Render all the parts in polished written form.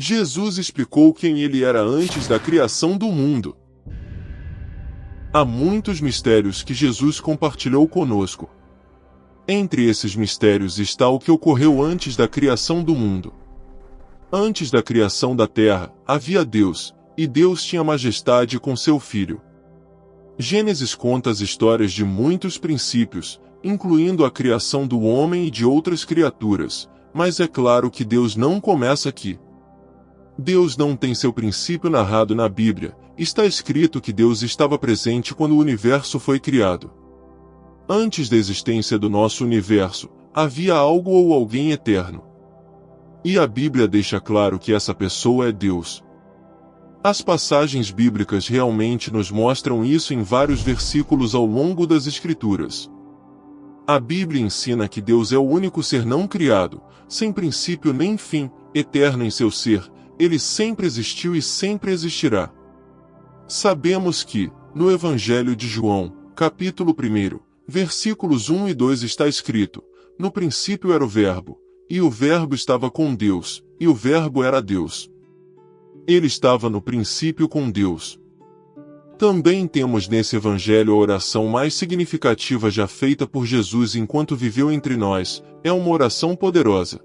Jesus explicou quem ele era antes da criação do mundo. Há muitos mistérios que Jesus compartilhou conosco. Entre esses mistérios está o que ocorreu antes da criação do mundo. Antes da criação da terra, havia Deus, e Deus tinha majestade com seu Filho. Gênesis conta as histórias de muitos princípios, incluindo a criação do homem e de outras criaturas, mas é claro que Deus não começa aqui. Deus não tem seu princípio narrado na Bíblia. Está escrito que Deus estava presente quando o universo foi criado. Antes da existência do nosso universo, havia algo ou alguém eterno. E a Bíblia deixa claro que essa pessoa é Deus. As passagens bíblicas realmente nos mostram isso em vários versículos ao longo das Escrituras. A Bíblia ensina que Deus é o único ser não criado, sem princípio nem fim, eterno em seu ser. Ele sempre existiu e sempre existirá. Sabemos que, no Evangelho de João, capítulo 1, versículos 1 e 2 está escrito: no princípio era o Verbo, e o Verbo estava com Deus, e o Verbo era Deus. Ele estava no princípio com Deus. Também temos nesse Evangelho a oração mais significativa já feita por Jesus enquanto viveu entre nós. É uma oração poderosa.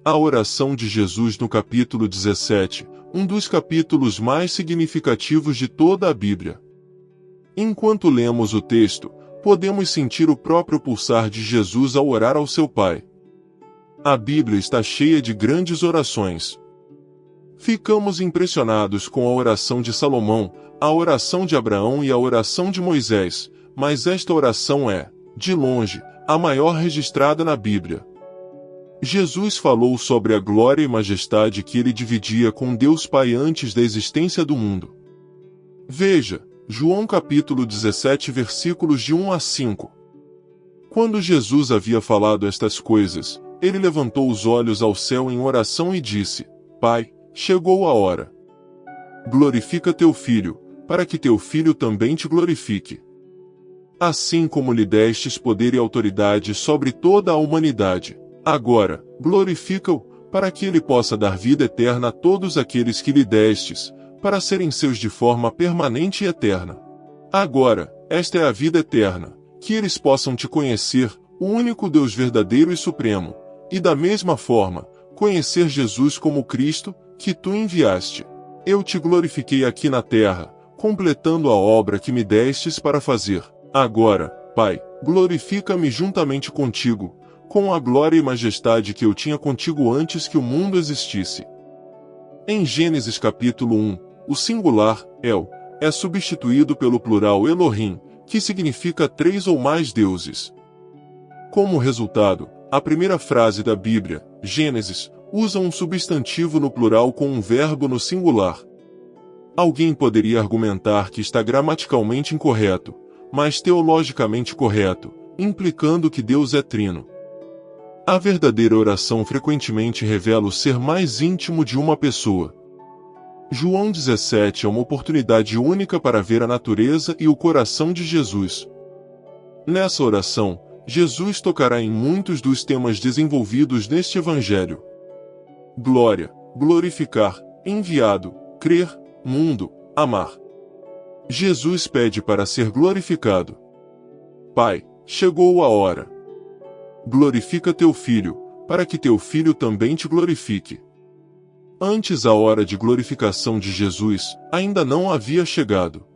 A oração de Jesus no capítulo 17, um dos capítulos mais significativos de toda a Bíblia. Enquanto lemos o texto, podemos sentir o próprio pulsar de Jesus ao orar ao seu Pai. A Bíblia está cheia de grandes orações. Ficamos impressionados com a oração de Salomão, a oração de Abraão e a oração de Moisés, mas esta oração é, de longe, a maior registrada na Bíblia. Jesus falou sobre a glória e majestade que ele dividia com Deus Pai antes da existência do mundo. Veja, João capítulo 17 versículos de 1 a 5. Quando Jesus havia falado estas coisas, ele levantou os olhos ao céu em oração e disse: Pai, chegou a hora. Glorifica teu Filho, para que teu Filho também te glorifique. Assim como lhe destes poder e autoridade sobre toda a humanidade, agora, glorifica-o, para que ele possa dar vida eterna a todos aqueles que lhe destes, para serem seus de forma permanente e eterna. Agora, esta é a vida eterna, que eles possam te conhecer, o único Deus verdadeiro e supremo, e da mesma forma, conhecer Jesus como Cristo, que tu enviaste. Eu te glorifiquei aqui na terra, completando a obra que me destes para fazer. Agora, Pai, glorifica-me juntamente contigo, com a glória e majestade que eu tinha contigo antes que o mundo existisse. Em Gênesis capítulo 1, o singular, El, é substituído pelo plural Elohim, que significa 3 ou mais deuses. Como resultado, a primeira frase da Bíblia, Gênesis, usa um substantivo no plural com um verbo no singular. Alguém poderia argumentar que está gramaticalmente incorreto, mas teologicamente correto, implicando que Deus é trino. A verdadeira oração frequentemente revela o ser mais íntimo de uma pessoa. João 17 é uma oportunidade única para ver a natureza e o coração de Jesus. Nessa oração, Jesus tocará em muitos dos temas desenvolvidos neste Evangelho. Glória, glorificar, enviado, crer, mundo, amar. Jesus pede para ser glorificado. Pai, chegou a hora. Glorifica teu Filho, para que teu Filho também te glorifique. Antes a hora de glorificação de Jesus ainda não havia chegado.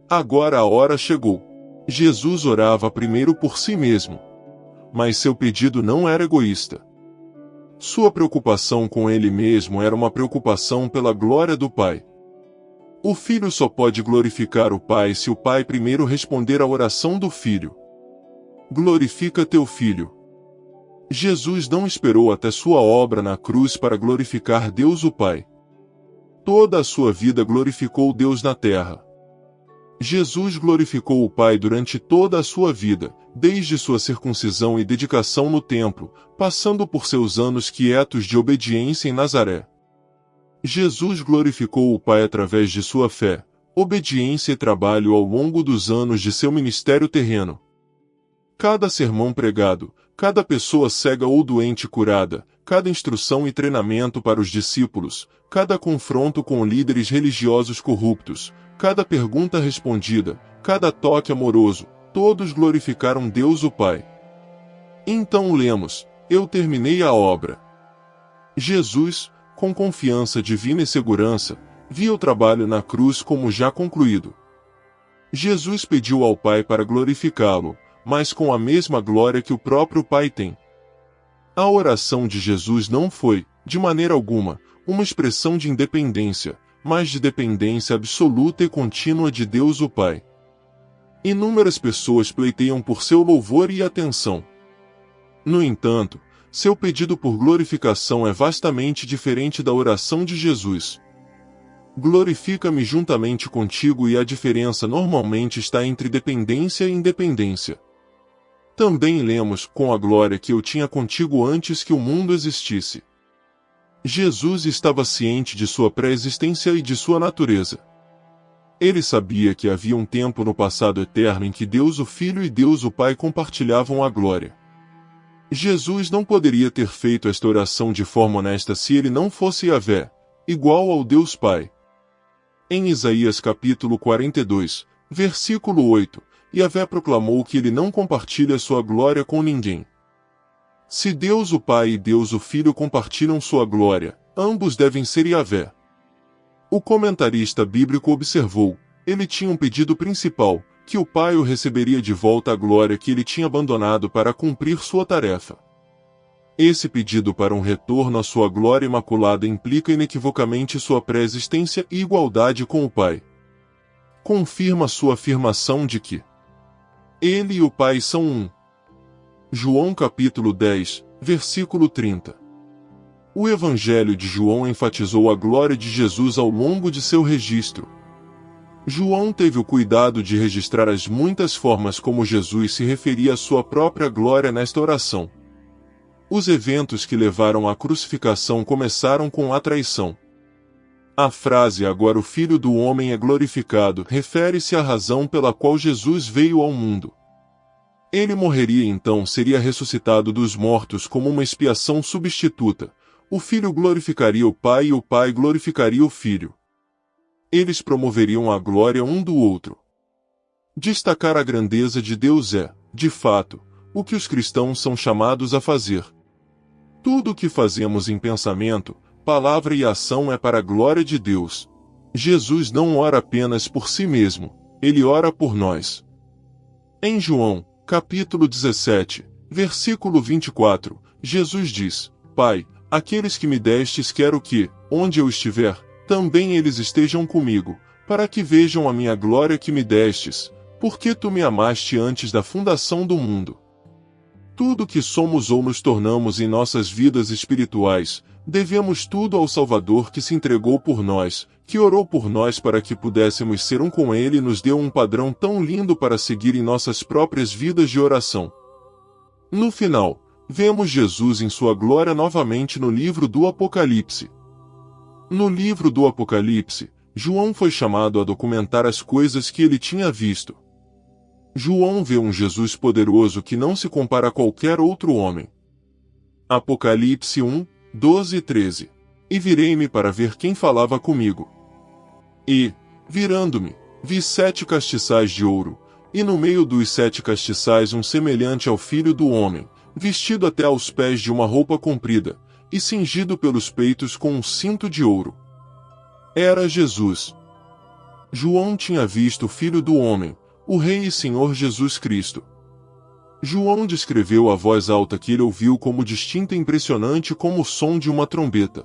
Agora a hora chegou. Jesus orava primeiro por si mesmo. Mas seu pedido não era egoísta. Sua preocupação com ele mesmo era uma preocupação pela glória do Pai. O Filho só pode glorificar o Pai se o Pai primeiro responder à oração do Filho. Glorifica teu Filho. Jesus não esperou até sua obra na cruz para glorificar Deus o Pai. Toda a sua vida glorificou Deus na terra. Jesus glorificou o Pai durante toda a sua vida, desde sua circuncisão e dedicação no templo, passando por seus anos quietos de obediência em Nazaré. Jesus glorificou o Pai através de sua fé, obediência e trabalho ao longo dos anos de seu ministério terreno. Cada sermão pregado, cada pessoa cega ou doente curada, cada instrução e treinamento para os discípulos, cada confronto com líderes religiosos corruptos, cada pergunta respondida, cada toque amoroso, todos glorificaram Deus o Pai. Então lemos: eu terminei a obra. Jesus, com confiança divina e segurança, via o trabalho na cruz como já concluído. Jesus pediu ao Pai para glorificá-lo, mas com a mesma glória que o próprio Pai tem. A oração de Jesus não foi, de maneira alguma, uma expressão de independência, mas de dependência absoluta e contínua de Deus o Pai. Inúmeras pessoas pleiteiam por seu louvor e atenção. No entanto, seu pedido por glorificação é vastamente diferente da oração de Jesus. Glorifica-me juntamente contigo, e a diferença normalmente está entre dependência e independência. Também lemos: com a glória que eu tinha contigo antes que o mundo existisse. Jesus estava ciente de sua pré-existência e de sua natureza. Ele sabia que havia um tempo no passado eterno em que Deus o Filho e Deus o Pai compartilhavam a glória. Jesus não poderia ter feito esta oração de forma honesta se ele não fosse Yahvé, igual ao Deus Pai. Em Isaías capítulo 42, versículo 8, Yahvé proclamou que ele não compartilha sua glória com ninguém. Se Deus o Pai e Deus o Filho compartilham sua glória, ambos devem ser Yahvé. O comentarista bíblico observou: ele tinha um pedido principal, que o Pai o receberia de volta a glória que ele tinha abandonado para cumprir sua tarefa. Esse pedido para um retorno à sua glória imaculada implica inequivocamente sua pré-existência e igualdade com o Pai. Confirma sua afirmação de que ele e o Pai são um. João capítulo 10, versículo 30. O Evangelho de João enfatizou a glória de Jesus ao longo de seu registro. João teve o cuidado de registrar as muitas formas como Jesus se referia à sua própria glória nesta oração. Os eventos que levaram à crucificação começaram com a traição. A frase "agora o Filho do Homem é glorificado" refere-se à razão pela qual Jesus veio ao mundo. Ele morreria e então seria ressuscitado dos mortos como uma expiação substituta. O Filho glorificaria o Pai e o Pai glorificaria o Filho. Eles promoveriam a glória um do outro. Destacar a grandeza de Deus é, de fato, o que os cristãos são chamados a fazer. Tudo o que fazemos em pensamento, palavra e ação é para a glória de Deus. Jesus não ora apenas por si mesmo, ele ora por nós. Em João, capítulo 17, versículo 24, Jesus diz: Pai, aqueles que me destes quero que, onde eu estiver, também eles estejam comigo, para que vejam a minha glória que me destes, porque tu me amaste antes da fundação do mundo. Tudo que somos ou nos tornamos em nossas vidas espirituais, devemos tudo ao Salvador que se entregou por nós, que orou por nós para que pudéssemos ser um com Ele e nos deu um padrão tão lindo para seguir em nossas próprias vidas de oração. No final, vemos Jesus em sua glória novamente no livro do Apocalipse. No livro do Apocalipse, João foi chamado a documentar as coisas que ele tinha visto. João vê um Jesus poderoso que não se compara a qualquer outro homem. Apocalipse 1, 12 e 13. E virei-me para ver quem falava comigo. E, virando-me, vi 7 castiçais de ouro, e no meio dos 7 castiçais um semelhante ao Filho do Homem, vestido até aos pés de uma roupa comprida, e cingido pelos peitos com um cinto de ouro. Era Jesus. João tinha visto o Filho do Homem, o Rei e Senhor Jesus Cristo. João descreveu a voz alta que ele ouviu como distinta e impressionante como o som de uma trombeta.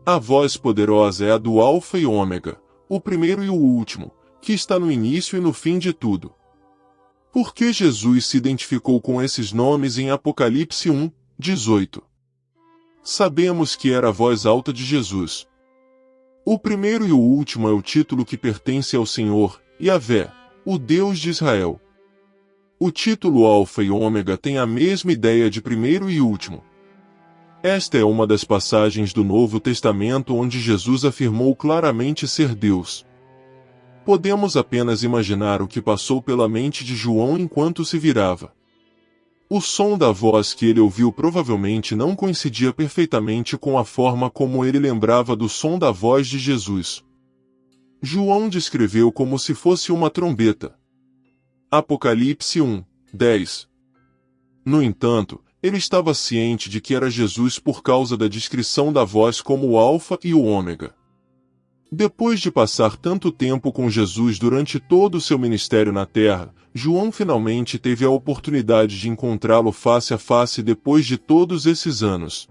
A voz poderosa é a do Alfa e Ômega, o primeiro e o último, que está no início e no fim de tudo. Por que Jesus se identificou com esses nomes em Apocalipse 1, 18? Sabemos que era a voz alta de Jesus. O primeiro e o último é o título que pertence ao Senhor, Yahvé, o Deus de Israel. O título Alfa e Ômega tem a mesma ideia de primeiro e último. Esta é uma das passagens do Novo Testamento onde Jesus afirmou claramente ser Deus. Podemos apenas imaginar o que passou pela mente de João enquanto se virava. O som da voz que ele ouviu provavelmente não coincidia perfeitamente com a forma como ele lembrava do som da voz de Jesus. João descreveu como se fosse uma trombeta. Apocalipse 1, 10. No entanto, ele estava ciente de que era Jesus por causa da descrição da voz como o Alfa e o Ômega. Depois de passar tanto tempo com Jesus durante todo o seu ministério na terra, João finalmente teve a oportunidade de encontrá-lo face a face depois de todos esses anos.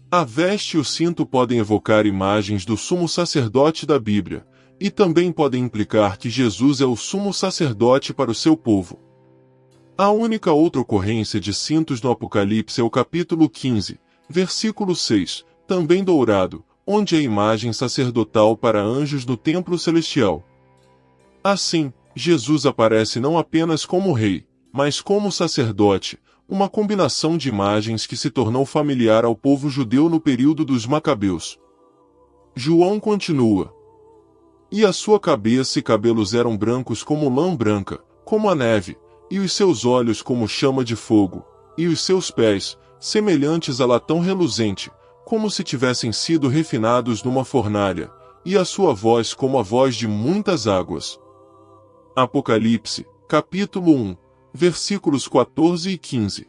A veste e o cinto podem evocar imagens do sumo sacerdote da Bíblia, e também podem implicar que Jesus é o sumo sacerdote para o seu povo. A única outra ocorrência de cintos no Apocalipse é o capítulo 15, versículo 6, também dourado, onde é a imagem sacerdotal para anjos no templo celestial. Assim, Jesus aparece não apenas como rei, mas como sacerdote, uma combinação de imagens que se tornou familiar ao povo judeu no período dos Macabeus. João continua. E a sua cabeça e cabelos eram brancos como lã branca, como a neve, e os seus olhos como chama de fogo, e os seus pés, semelhantes a latão reluzente, como se tivessem sido refinados numa fornalha, e a sua voz como a voz de muitas águas. Apocalipse, capítulo 1, versículos 14 e 15.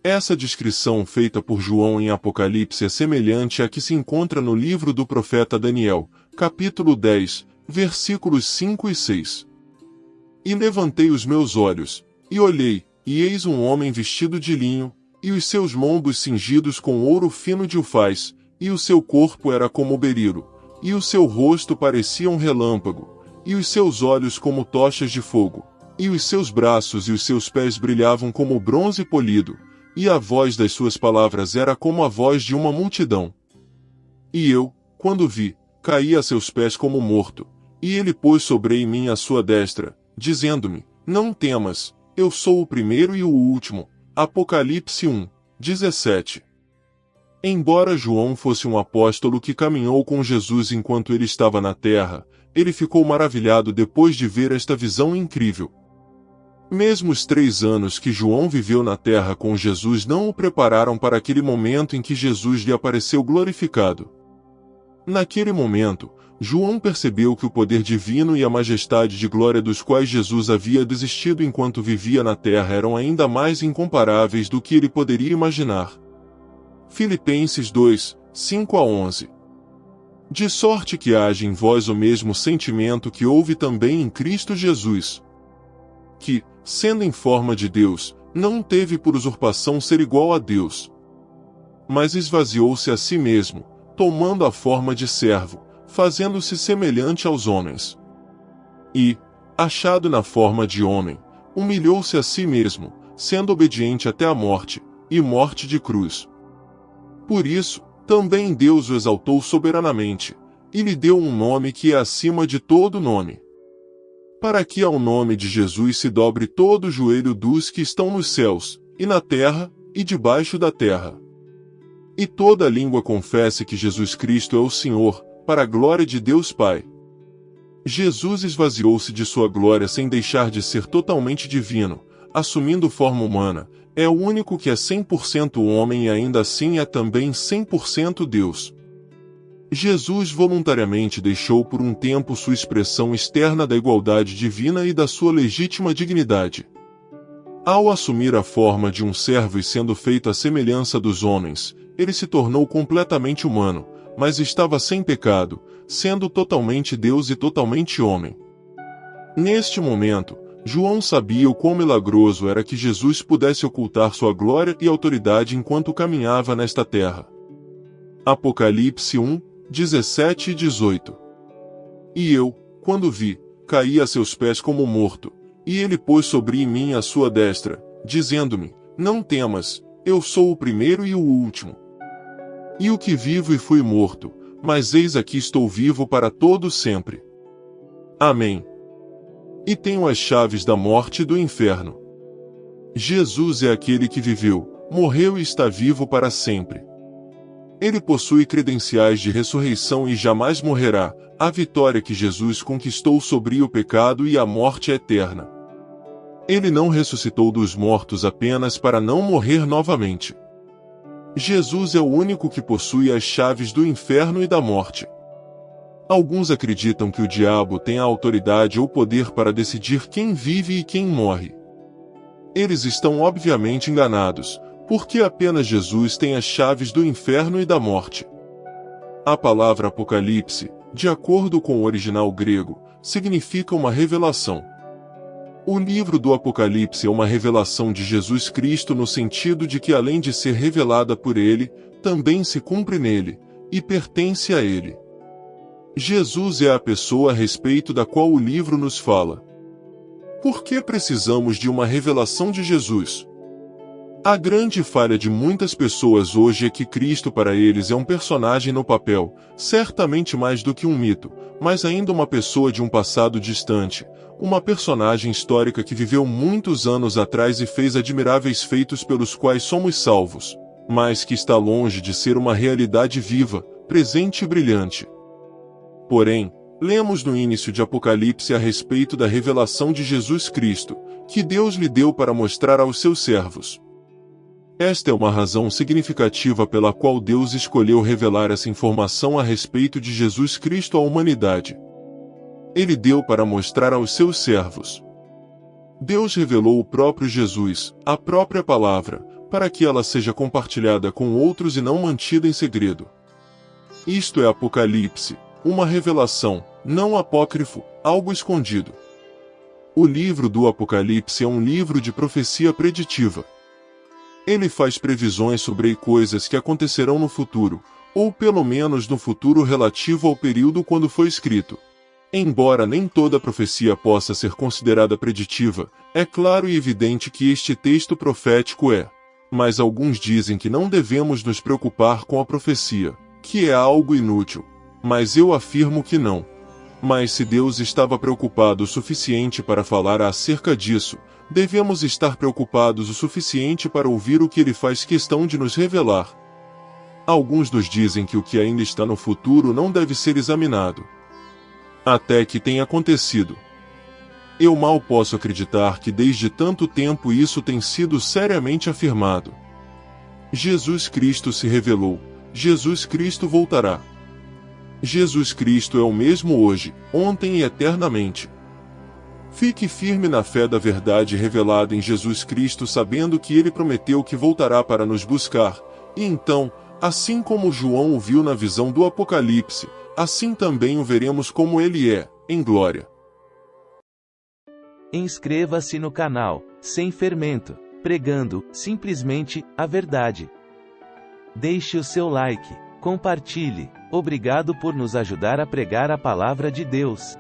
Essa descrição feita por João em Apocalipse é semelhante à que se encontra no livro do profeta Daniel, capítulo 10, versículos 5 e 6. E levantei os meus olhos, e olhei, e eis um homem vestido de linho, e os seus lombos cingidos com ouro fino de ufaz, e o seu corpo era como berilo, e o seu rosto parecia um relâmpago, e os seus olhos como tochas de fogo, e os seus braços e os seus pés brilhavam como bronze polido, e a voz das suas palavras era como a voz de uma multidão. E eu, quando vi, caí a seus pés como morto, e ele pôs sobre mim a sua destra, dizendo-me, não temas, eu sou o primeiro e o último. Apocalipse 1, 17. Embora João fosse um apóstolo que caminhou com Jesus enquanto ele estava na terra, ele ficou maravilhado depois de ver esta visão incrível. Mesmo os 3 anos que João viveu na terra com Jesus não o prepararam para aquele momento em que Jesus lhe apareceu glorificado. Naquele momento, João percebeu que o poder divino e a majestade de glória dos quais Jesus havia desistido enquanto vivia na terra eram ainda mais incomparáveis do que ele poderia imaginar. Filipenses 2, 5 a 11. De sorte que haja em vós o mesmo sentimento que houve também em Cristo Jesus, que, sendo em forma de Deus, não teve por usurpação ser igual a Deus, mas esvaziou-se a si mesmo, tomando a forma de servo, fazendo-se semelhante aos homens. E, achado na forma de homem, humilhou-se a si mesmo, sendo obediente até a morte, e morte de cruz. Por isso, também Deus o exaltou soberanamente, e lhe deu um nome que é acima de todo nome, para que ao nome de Jesus se dobre todo o joelho dos que estão nos céus, e na terra, e debaixo da terra. E toda língua confesse que Jesus Cristo é o Senhor, para a glória de Deus Pai. Jesus esvaziou-se de sua glória sem deixar de ser totalmente divino, assumindo forma humana, é o único que é 100% homem e ainda assim é também 100% Deus. Jesus voluntariamente deixou por um tempo sua expressão externa da igualdade divina e da sua legítima dignidade. Ao assumir a forma de um servo e sendo feito à semelhança dos homens, ele se tornou completamente humano, mas estava sem pecado, sendo totalmente Deus e totalmente homem. Neste momento, João sabia o quão milagroso era que Jesus pudesse ocultar sua glória e autoridade enquanto caminhava nesta terra. Apocalipse 1, 17 e 18. E eu, quando vi, caí a seus pés como morto, e ele pôs sobre mim a sua destra, dizendo-me, não temas, eu sou o primeiro e o último. E o que vivo e fui morto, mas eis aqui estou vivo para todo sempre. Amém. E tenho as chaves da morte e do inferno. Jesus é aquele que viveu, morreu e está vivo para sempre. Ele possui credenciais de ressurreição e jamais morrerá, a vitória que Jesus conquistou sobre o pecado e a morte é eterna. Ele não ressuscitou dos mortos apenas para não morrer novamente. Jesus é o único que possui as chaves do inferno e da morte. Alguns acreditam que o diabo tem a autoridade ou poder para decidir quem vive e quem morre. Eles estão obviamente enganados, porque apenas Jesus tem as chaves do inferno e da morte. A palavra Apocalipse, de acordo com o original grego, significa uma revelação. O livro do Apocalipse é uma revelação de Jesus Cristo no sentido de que, além de ser revelada por ele, também se cumpre nele, e pertence a ele. Jesus é a pessoa a respeito da qual o livro nos fala. Por que precisamos de uma revelação de Jesus? A grande falha de muitas pessoas hoje é que Cristo para eles é um personagem no papel, certamente mais do que um mito, mas ainda uma pessoa de um passado distante, uma personagem histórica que viveu muitos anos atrás e fez admiráveis feitos pelos quais somos salvos, mas que está longe de ser uma realidade viva, presente e brilhante. Porém, lemos no início de Apocalipse a respeito da revelação de Jesus Cristo, que Deus lhe deu para mostrar aos seus servos. Esta é uma razão significativa pela qual Deus escolheu revelar essa informação a respeito de Jesus Cristo à humanidade. Ele deu para mostrar aos seus servos. Deus revelou o próprio Jesus, a própria palavra, para que ela seja compartilhada com outros e não mantida em segredo. Isto é Apocalipse, uma revelação, não apócrifo, algo escondido. O livro do Apocalipse é um livro de profecia preditiva. Ele faz previsões sobre coisas que acontecerão no futuro, ou pelo menos no futuro relativo ao período quando foi escrito. Embora nem toda profecia possa ser considerada preditiva, é claro e evidente que este texto profético é. Mas alguns dizem que não devemos nos preocupar com a profecia, que é algo inútil. Mas eu afirmo que não. Mas se Deus estava preocupado o suficiente para falar acerca disso, devemos estar preocupados o suficiente para ouvir o que ele faz questão de nos revelar. Alguns nos dizem que o que ainda está no futuro não deve ser examinado, até que tenha acontecido. Eu mal posso acreditar que desde tanto tempo isso tem sido seriamente afirmado. Jesus Cristo se revelou, Jesus Cristo voltará. Jesus Cristo é o mesmo hoje, ontem e eternamente. Fique firme na fé da verdade revelada em Jesus Cristo, sabendo que ele prometeu que voltará para nos buscar, e então, assim como João o viu na visão do Apocalipse, assim também o veremos como ele é, em glória. Inscreva-se no canal Sem Fermento, pregando, simplesmente, a verdade. Deixe o seu like, compartilhe. Obrigado por nos ajudar a pregar a palavra de Deus.